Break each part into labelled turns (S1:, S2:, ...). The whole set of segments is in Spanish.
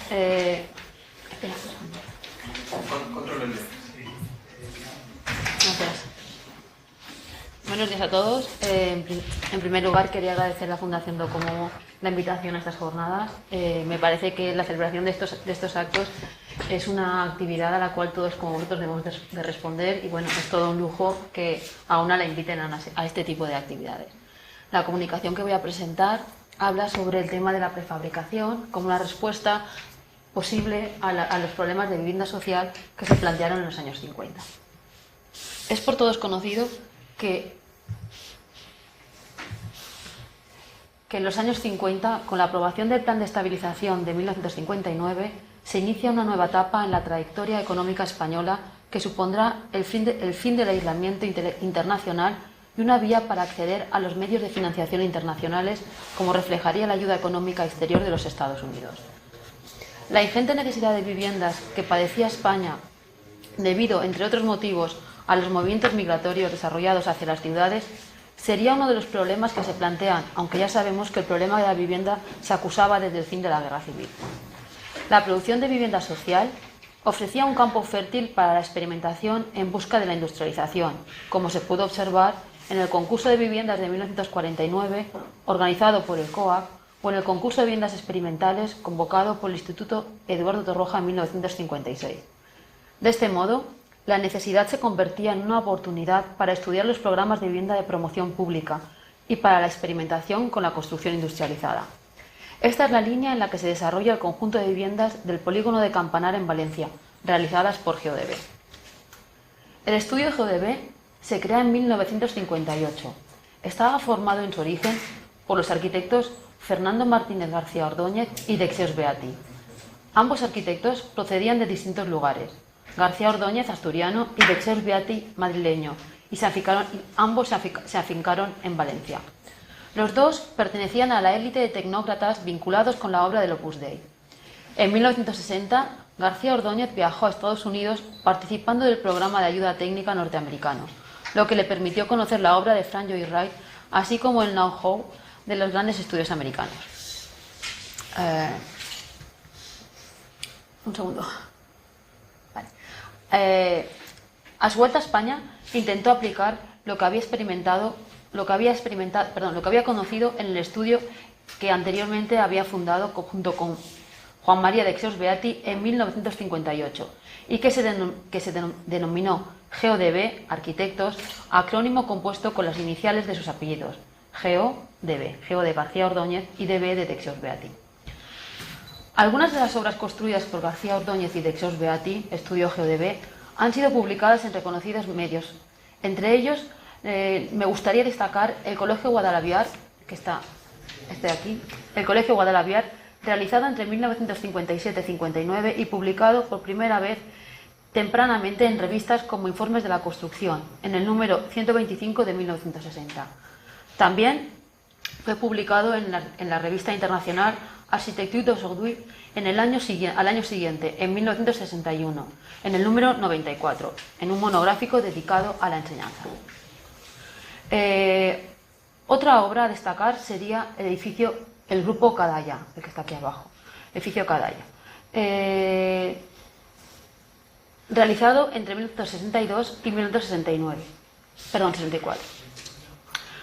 S1: Espera.
S2: Control el.
S1: Gracias. Buenos días a todos. En primer lugar, quería agradecer a la Fundación Docomomo la invitación a estas jornadas. Me parece que la celebración de estos actos es una actividad a la cual todos como grupos debemos de responder y bueno, es todo un lujo que a una la inviten a este tipo de actividades. La comunicación que voy a presentar habla sobre el tema de la prefabricación como una respuesta posible a los problemas de vivienda social que se plantearon en los años 50. Es por todos conocido que en los años 50, con la aprobación del Plan de Estabilización de 1959, se inicia una nueva etapa en la trayectoria económica española que supondrá el fin del aislamiento internacional y una vía para acceder a los medios de financiación internacionales, como reflejaría la ayuda económica exterior de los Estados Unidos. La ingente necesidad de viviendas que padecía España, debido, entre otros motivos, a los movimientos migratorios desarrollados hacia las ciudades, sería uno de los problemas que se plantean, aunque ya sabemos que el problema de la vivienda se acusaba desde el fin de la Guerra Civil. La producción de vivienda social ofrecía un campo fértil para la experimentación en busca de la industrialización, como se pudo observar en el concurso de viviendas de 1949, organizado por el COAC, o en el concurso de viviendas experimentales convocado por el Instituto Eduardo Torroja en 1956. De este modo, la necesidad se convertía en una oportunidad para estudiar los programas de vivienda de promoción pública y para la experimentación con la construcción industrializada. Esta es la línea en la que se desarrolla el conjunto de viviendas del polígono de Campanar en Valencia, realizadas por GeoDB. El estudio GeoDB se crea en 1958. Estaba formado en su origen por los arquitectos Fernando Martínez García Ordóñez y Dexeus Beati. Ambos arquitectos procedían de distintos lugares. García Ordóñez, asturiano, y Dexeus Beati, madrileño, y ambos se afincaron en Valencia. Los dos pertenecían a la élite de tecnócratas vinculados con la obra del Opus Dei. En 1960, García Ordóñez viajó a Estados Unidos participando del programa de ayuda técnica norteamericano, lo que le permitió conocer la obra de Frank Lloyd Wright, así como el know-how de los grandes estudios americanos. Un segundo. A su vuelta a España intentó aplicar lo que había conocido en el estudio que anteriormente había fundado junto con Juan María Dexeus Beati en 1958 y que se denominó GeoDB, arquitectos, acrónimo compuesto con las iniciales de sus apellidos, GeoDB, Geo de García Ordóñez y DB de Dexeus Beati. Algunas de las obras construidas por García Ordóñez y Dexeus Beati, estudio GeoDB, han sido publicadas en reconocidos medios. Entre ellos, me gustaría destacar el Colegio Guadalaviar, que está aquí, el Colegio Guadalaviar, realizado entre 1957-59 y publicado por primera vez tempranamente en revistas como Informes de la Construcción, en el número 125 de 1960. También fue publicado en la revista internacional Architecture d'aujourd'hui al año siguiente, en 1961, en el número 94, en un monográfico dedicado a la enseñanza. Otra obra a destacar sería el Grupo Cadalla, el que está aquí abajo, edificio Cadalla, realizado entre 1962 y 1964.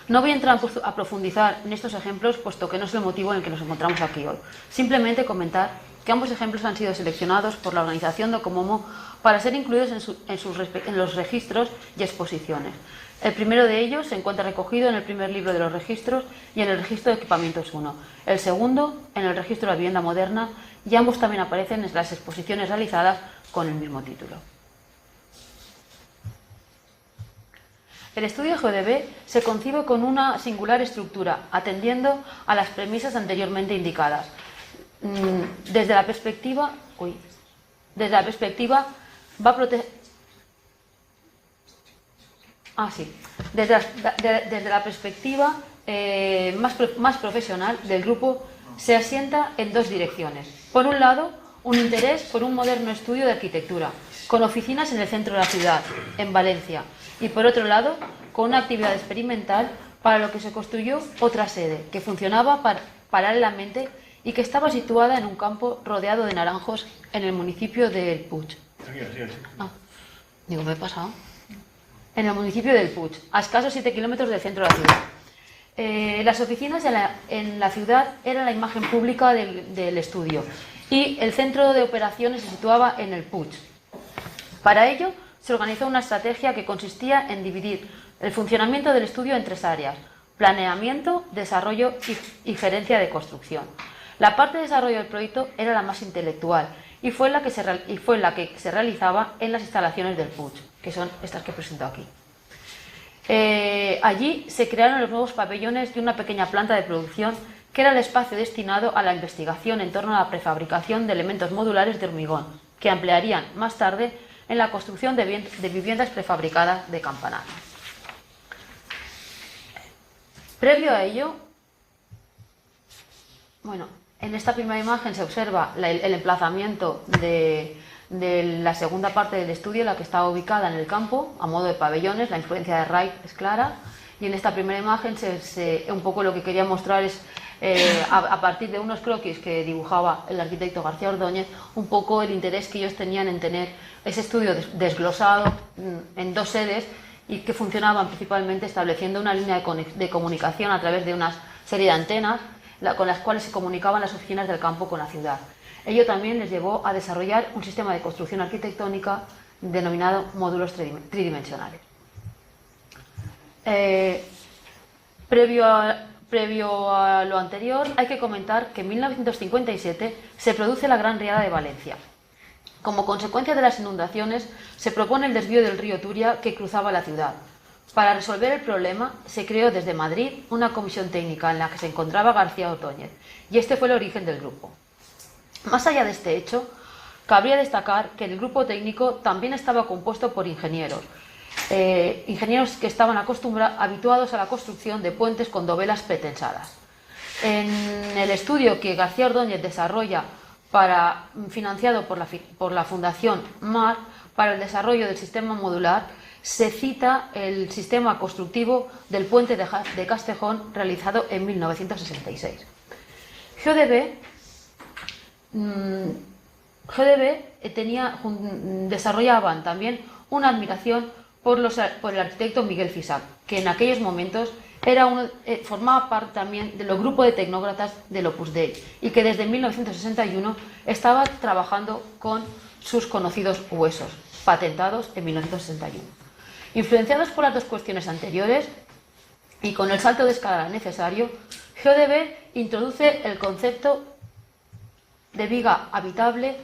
S1: No voy a entrar a profundizar en estos ejemplos, puesto que no es el motivo en el que nos encontramos aquí hoy. Simplemente comentar que ambos ejemplos han sido seleccionados por la organización Docomomo para ser incluidos en los registros y exposiciones. El primero de ellos se encuentra recogido en el primer libro de los registros y en el registro de equipamientos 1. El segundo, en el registro de la vivienda moderna, y ambos también aparecen en las exposiciones realizadas con el mismo título. El estudio GeoDB se concibe con una singular estructura, atendiendo a las premisas anteriormente indicadas. Desde la perspectiva va a proteger. Desde la perspectiva más profesional del grupo, se asienta en dos direcciones. Por un lado, un interés por un moderno estudio de arquitectura, con oficinas en el centro de la ciudad, en Valencia, y por otro lado, con una actividad experimental para lo que se construyó otra sede, que funcionaba paralelamente y que estaba situada en un campo rodeado de naranjos en el municipio del Puig. Me he pasado. En el municipio del Puig, a escasos 7 kilómetros del centro de la ciudad. Las oficinas en la ciudad eran la imagen pública del estudio y el centro de operaciones se situaba en el Puig. Para ello, se organizó una estrategia que consistía en dividir el funcionamiento del estudio en 3 áreas: planeamiento, desarrollo y gerencia de construcción. La parte de desarrollo del proyecto era la más intelectual y fue la que se realizaba en las instalaciones del Puig, que son estas que presento aquí. Allí se crearon los nuevos pabellones de una pequeña planta de producción que era el espacio destinado a la investigación en torno a la prefabricación de elementos modulares de hormigón, que emplearían más tarde en la construcción de viviendas prefabricadas de campanar. Previo a ello, en esta primera imagen se observa el emplazamiento de la segunda parte del estudio, la que está ubicada en el campo, a modo de pabellones. La influencia de Wright es clara, y en esta primera imagen un poco lo que quería mostrar es, a partir de unos croquis que dibujaba el arquitecto García Ordóñez, un poco el interés que ellos tenían en tener ese estudio desglosado en 2 sedes y que funcionaban principalmente estableciendo una línea de comunicación a través de una serie de antenas con las cuales se comunicaban las oficinas del campo con la ciudad. Ello también les llevó a desarrollar un sistema de construcción arquitectónica denominado módulos tridimensionales. Previo a lo anterior, hay que comentar que en 1957 se produce la Gran Riada de Valencia. Como consecuencia de las inundaciones, se propone el desvío del río Turia que cruzaba la ciudad. Para resolver el problema, se creó desde Madrid una comisión técnica en la que se encontraba García Ordóñez, y este fue el origen del grupo. Más allá de este hecho, cabría destacar que el grupo técnico también estaba compuesto por ingenieros que estaban habituados a la construcción de puentes con dovelas pretensadas. En el estudio que García Ordóñez desarrolla financiado por la Fundación MAR para el desarrollo del sistema modular, se cita el sistema constructivo del puente de Castejón realizado en 1966. Desarrollaban también una admiración por el arquitecto Miguel Fisac, que en aquellos momentos formaba parte también del grupo de tecnócratas del Opus Dei y que desde 1961 estaba trabajando con sus conocidos huesos, patentados en 1961. Influenciados por las 2 cuestiones anteriores y con el salto de escala necesario, GeoDB introduce el concepto de viga habitable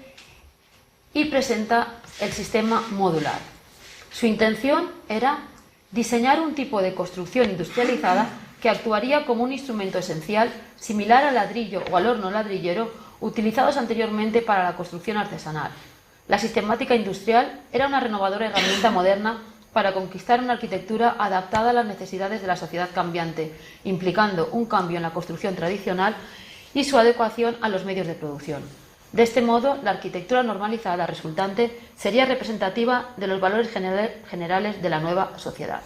S1: y presenta el sistema modular. Su intención era diseñar un tipo de construcción industrializada que actuaría como un instrumento esencial similar al ladrillo o al horno ladrillero utilizados anteriormente para la construcción artesanal. La sistemática industrial era una renovadora herramienta moderna para conquistar una arquitectura adaptada a las necesidades de la sociedad cambiante, implicando un cambio en la construcción tradicional y su adecuación a los medios de producción. De este modo, la arquitectura normalizada resultante sería representativa de los valores generales de la nueva sociedad.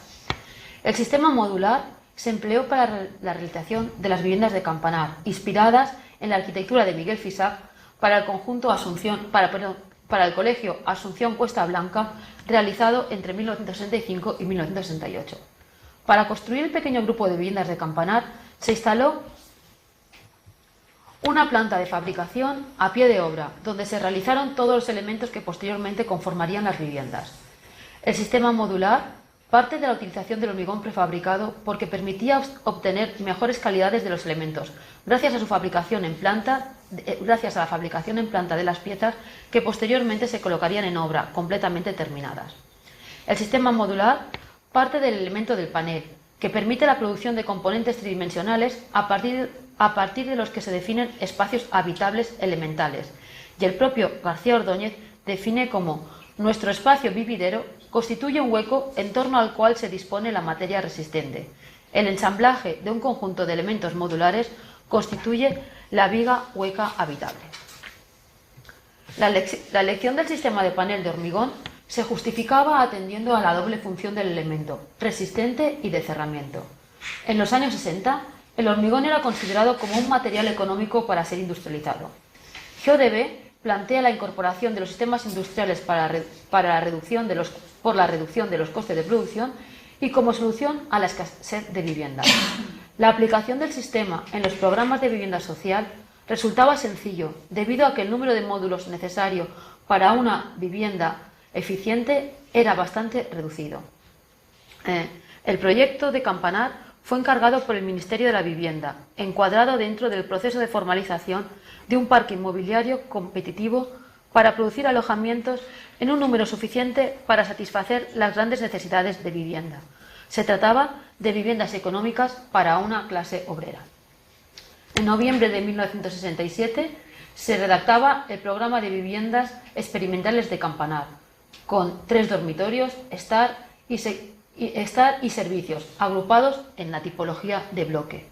S1: El sistema modular se empleó para la realización de las viviendas de campanar, inspiradas en la arquitectura de Miguel Fisac para el colegio Asunción Cuesta Blanca, realizado entre 1965 y 1968. Para construir el pequeño grupo de viviendas de campanar, se instaló una planta de fabricación a pie de obra, donde se realizaron todos los elementos que posteriormente conformarían las viviendas. El sistema modular parte de la utilización del hormigón prefabricado porque permitía obtener mejores calidades de los elementos, gracias a la fabricación en planta de las piezas que posteriormente se colocarían en obra, completamente terminadas. El sistema modular parte del elemento del panel, que permite la producción de componentes tridimensionales a partir de los que se definen espacios habitables elementales, y el propio García Ordóñez define como nuestro espacio vividero constituye un hueco en torno al cual se dispone la materia resistente. El ensamblaje de un conjunto de elementos modulares constituye la viga hueca habitable. La elección del sistema de panel de hormigón se justificaba atendiendo a la doble función del elemento, resistente y de cerramiento. En los años 60, El hormigón era considerado como un material económico para ser industrializado. GeoDB plantea la incorporación de los sistemas industriales por la reducción de los costes de producción y como solución a la escasez de vivienda. La aplicación del sistema en los programas de vivienda social resultaba sencillo, debido a que el número de módulos necesario para una vivienda eficiente era bastante reducido. El proyecto de Campanar fue encargado por el Ministerio de la Vivienda, encuadrado dentro del proceso de formalización de un parque inmobiliario competitivo para producir alojamientos en un número suficiente para satisfacer las grandes necesidades de vivienda. Se trataba de viviendas económicas para una clase obrera. En noviembre de 1967 se redactaba el programa de viviendas experimentales de Campanar, con 3 dormitorios, estar y servicios, agrupados en la tipología de bloque.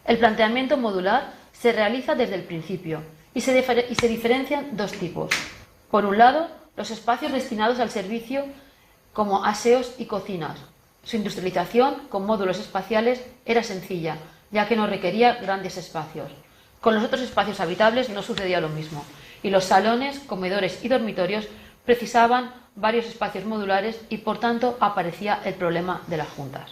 S1: El planteamiento modular se realiza desde el principio y se diferencian 2 tipos. Por un lado, los espacios destinados al servicio como aseos y cocinas. Su industrialización con módulos espaciales era sencilla, ya que no requería grandes espacios. Con los otros espacios habitables no sucedía lo mismo, y los salones, comedores y dormitorios precisaban varios espacios modulares y, por tanto, aparecía el problema de las juntas.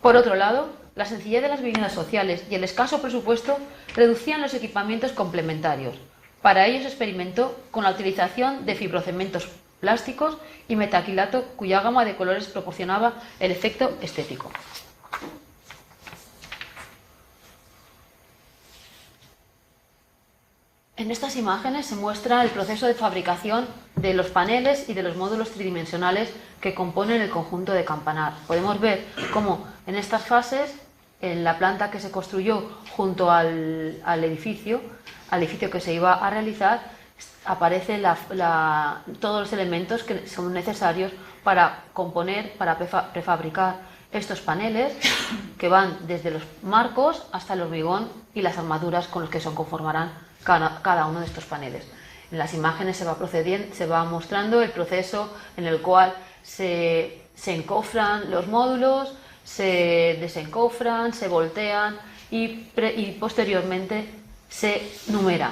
S1: Por otro lado, la sencillez de las viviendas sociales y el escaso presupuesto reducían los equipamientos complementarios. Para ello se experimentó con la utilización de fibrocementos plásticos y metacrilato, cuya gama de colores proporcionaba el efecto estético. En estas imágenes se muestra el proceso de fabricación de los paneles y de los módulos tridimensionales que componen el conjunto de Campanar. Podemos ver cómo en estas fases, en la planta que se construyó junto al edificio que se iba a realizar, aparecen todos los elementos que son necesarios para componer, para prefabricar estos paneles, que van desde los marcos hasta el hormigón y las armaduras con los que se conformarán cada uno de estos paneles. En las imágenes se va mostrando el proceso en el cual se encofran los módulos, se desencofran, se voltean y posteriormente se numeran.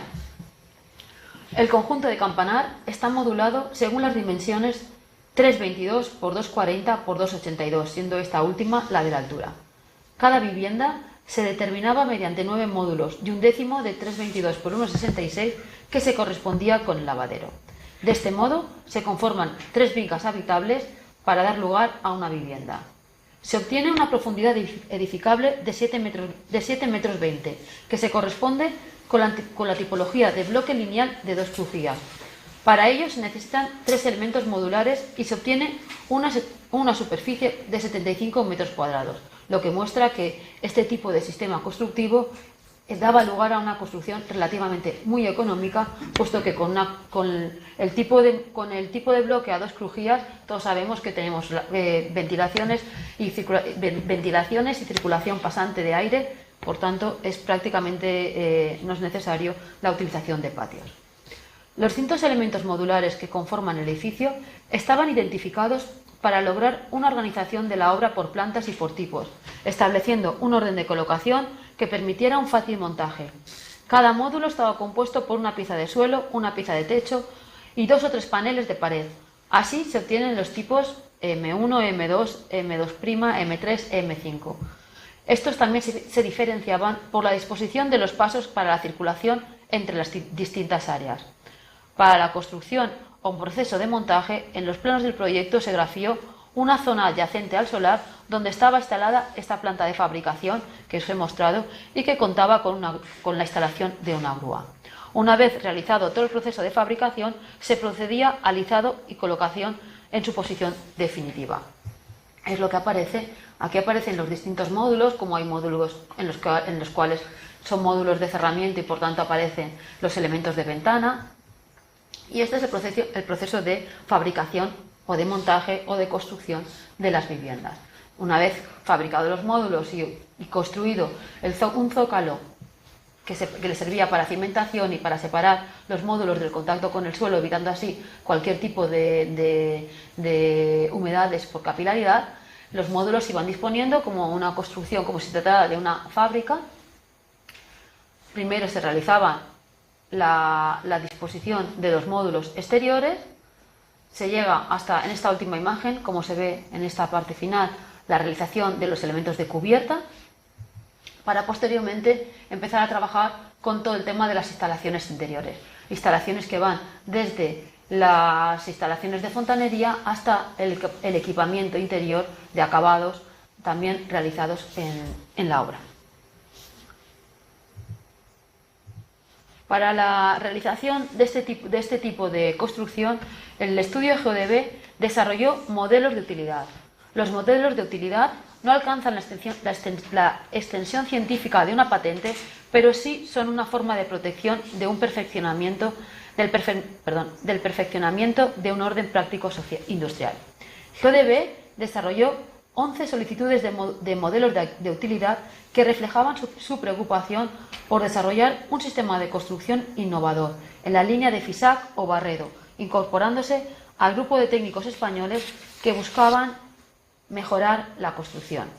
S1: El conjunto de Campanar está modulado según las dimensiones 3,22 x 2,40 x 2,82, siendo esta última la de la altura. Cada vivienda se determinaba mediante 9 módulos y un décimo de 3,22 x 1,66 que se correspondía con el lavadero. De este modo se conforman 3 vigas habitables para dar lugar a una vivienda. Se obtiene una profundidad edificable de 7,20 metros, que se corresponde con la tipología de bloque lineal de 2 crujías. Para ello se necesitan 3 elementos modulares y se obtiene una superficie de 75 metros cuadrados, lo que muestra que este tipo de sistema constructivo daba lugar a una construcción relativamente muy económica, puesto que con el tipo de bloque a 2 crujías todos sabemos que tenemos ventilaciones y circulación pasante de aire, por tanto no es necesario la utilización de patios. Los distintos elementos modulares que conforman el edificio estaban identificados para lograr una organización de la obra por plantas y por tipos, estableciendo un orden de colocación que permitiera un fácil montaje. Cada módulo estaba compuesto por una pieza de suelo, una pieza de techo y 2 o 3 paneles de pared. Así se obtienen los tipos M1, M2, M2', M3, M5. Estos también se diferenciaban por la disposición de los pasos para la circulación entre las distintas áreas. Para la construcción o proceso de montaje, en los planos del proyecto se grafió una zona adyacente al solar donde estaba instalada esta planta de fabricación que os he mostrado y que contaba con la instalación de una grúa. Una vez realizado todo el proceso de fabricación, se procedía al izado y colocación en su posición definitiva. Es lo que aparece. Aquí aparecen los distintos módulos, como hay módulos en los cuales son módulos de cerramiento y por tanto aparecen los elementos de ventana. Y este es el proceso de fabricación o de montaje o de construcción de las viviendas. Una vez fabricados los módulos y construido un zócalo que le servía para cimentación y para separar los módulos del contacto con el suelo, evitando así cualquier tipo de humedades por capilaridad, Los módulos se iban disponiendo como una construcción, como si se tratara de una fábrica. Primero se realizaba la disposición de los módulos exteriores. Se llega hasta, en esta última imagen, como se ve en esta parte final, la realización de los elementos de cubierta, para posteriormente empezar a trabajar con todo el tema de las instalaciones interiores. Instalaciones que van desde las instalaciones de fontanería hasta el equipamiento interior de acabados, también realizados en la obra. Para la realización de este tipo de construcción, el estudio GeoDB desarrolló modelos de utilidad. Los modelos de utilidad no alcanzan la extensión científica de una patente, pero sí son una forma de protección de un perfeccionamiento del perfeccionamiento de un orden práctico industrial. GeoDB desarrolló 11 solicitudes de modelos de utilidad que reflejaban su preocupación por desarrollar un sistema de construcción innovador en la línea de FISAC o Barredo, incorporándose al grupo de técnicos españoles que buscaban mejorar la construcción.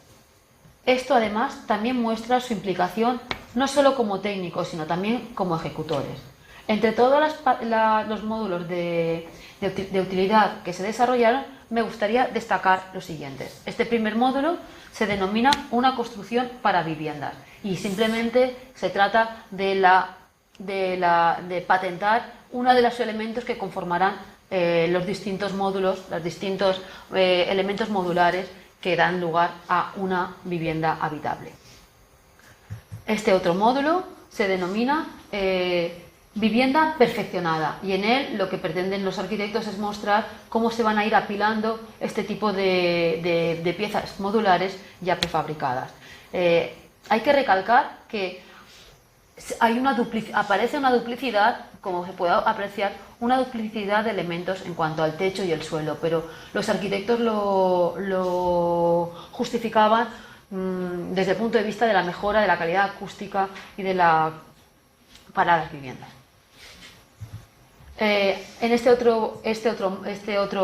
S1: Esto además también muestra su implicación no solo como técnicos, sino también como ejecutores. Entre todos los módulos de utilidad que se desarrollaron, me gustaría destacar los siguientes. Este primer módulo se denomina una construcción para viviendas y simplemente se trata de patentar uno de los elementos que conformarán los distintos módulos, los distintos elementos modulares que dan lugar a una vivienda habitable. Este otro módulo se denomina vivienda perfeccionada y en él lo que pretenden los arquitectos es mostrar cómo se van a ir apilando este tipo de piezas modulares ya prefabricadas. Hay que recalcar que aparece una duplicidad, como se puede apreciar, una duplicidad de elementos en cuanto al techo y el suelo, pero los arquitectos lo justificaban desde el punto de vista de la mejora de la calidad acústica y para las viviendas. En este otro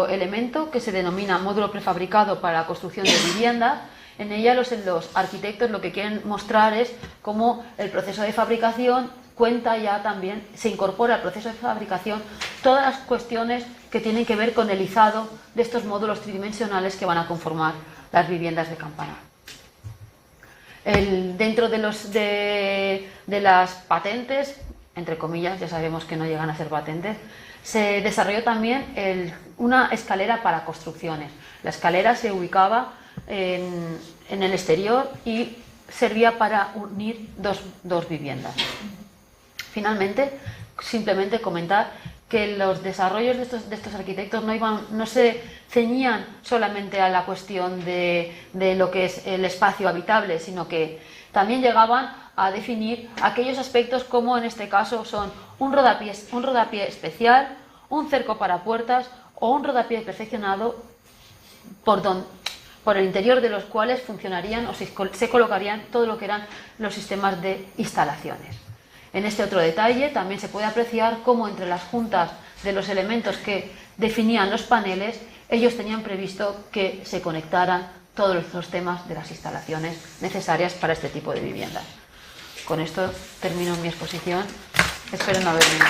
S1: elemento, que se denomina módulo prefabricado para la construcción de viviendas, en ella los arquitectos lo que quieren mostrar es cómo el proceso de fabricación cuenta ya también, se incorpora al proceso de fabricación todas las cuestiones que tienen que ver con el izado de estos módulos tridimensionales que van a conformar las viviendas de campanar. Dentro de las patentes, entre comillas, ya sabemos que no llegan a ser patentes, se desarrolló también una escalera para construcciones. La escalera se ubicaba en el exterior y servía para unir dos viviendas. Finalmente, simplemente comentar que los desarrollos de estos arquitectos no se ceñían solamente a la cuestión de lo que es el espacio habitable, sino que también llegaban a definir aquellos aspectos como en este caso son un rodapié especial, un cerco para puertas o un rodapié perfeccionado por el interior de los cuales funcionarían o se colocarían todo lo que eran los sistemas de instalaciones. En este otro detalle también se puede apreciar cómo entre las juntas de los elementos que definían los paneles, ellos tenían previsto que se conectaran todos los temas de las instalaciones necesarias para este tipo de viviendas. Con esto termino mi exposición. Espero no haberme